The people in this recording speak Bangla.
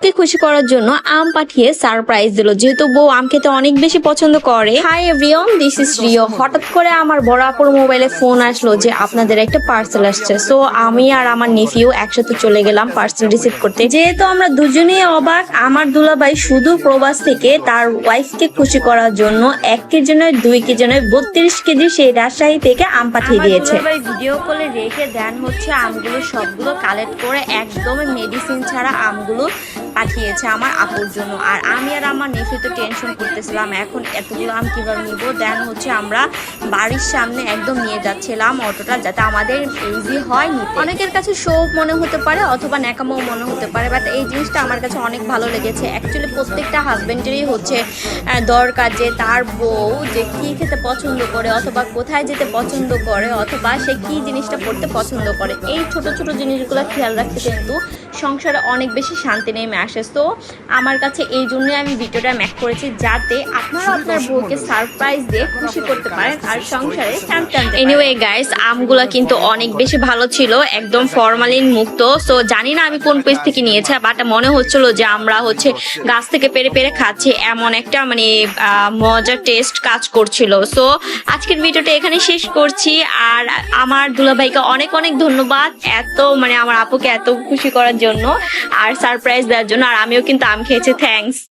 ওয়াইফকে খুশি করার জন্য আম পাঠিয়ে সারপ্রাইজ দিল, যেহেতু বউ আম খেতে অনেক বেশি পছন্দ করে। Hi everyone, this is Rio. হঠাৎ করে আমার বড় আপুর মোবাইলে ফোন আসলো যে আপনাদের একটা পার্সেল আসছে। সো আমি আর আমার নেফিউ একসাথে চলে গেলাম পার্সেল রিসিভ করতে। যেহেতু আমরা দুজনেই অবাক, আমার দুলাভাই শুধু প্রবাস থেকে তার ওয়াইফকে খুশি করার জন্য 1 কেজি নয় 2 কেজি নয় 32 কেজি সেই রাজশাহী থেকে আম পাঠিয়ে দিয়েছে। ভিডিও কলে রেখে দেন হচ্ছে আমগুলো সবগুলো কালেক্ট করে একদম মেডিসিন ছাড়া আমগুলো পাঠিয়েছে আমার আপুর জন্য। আর আমি আর আমার নেফি তো টেনশন করতেছিলাম এখন এতগুলো আম কিভাবে নিব। দেন হচ্ছে আমরা বাড়ির সামনে একদম নিয়ে যাচ্ছিলাম অটোটা, যাতে আমাদের ইজি হয় নিতে। অনেকের কাছে শৌক মনে হতে পারে অথবা ন্যাকামও মনে হতে পারে, বাট এই জিনিসটা আমার কাছে অনেক ভালো লেগেছে। অ্যাকচুয়ালি প্রত্যেকটা হাজবেন্ডেরই হচ্ছে দরকার যে তার বউ যে কি খেতে পছন্দ করে অথবা কোথায় যেতে পছন্দ করে অথবা সে কি জিনিসটা পড়তে পছন্দ করে। এই ছোট ছোট জিনিসগুলো খেয়াল রাখতে কিন্তু সংসারে অনেক বেশি শান্তি নেমে আসে। তো আমার কাছে এই জন্যই আমি ভিডিওটা মেক করেছি, যাতে আপনারা আপনার বউকে সারপ্রাইজ দিয়ে খুশি করতে পারেন আর সংসারে শান্তি আনতে পারেন। এনিওয়ে গাইস, আমগুলা কিন্তু অনেক বেশি ভালো ছিল, একদম ফরমালিন মুক্ত। সো জানি না আমি কোন পেজ থেকে নিয়েছি, বাট মনে হচ্ছিল যে আমরা হচ্ছে গাছ থেকে পেরে পেরে খাচ্ছি, এমন একটা মানে মজার টেস্ট কাজ করছিল। সো আজকের ভিডিওটা এখানে শেষ করছি। আর আমার দুলাভাইকে অনেক অনেক ধন্যবাদ এত মানে আমার আপুকে এত খুশি করার জন্য আর সারপ্রাইজ দেওয়ার জন্য। আর আমিও কিন্তু আম খেয়েছি, থ্যাঙ্কস।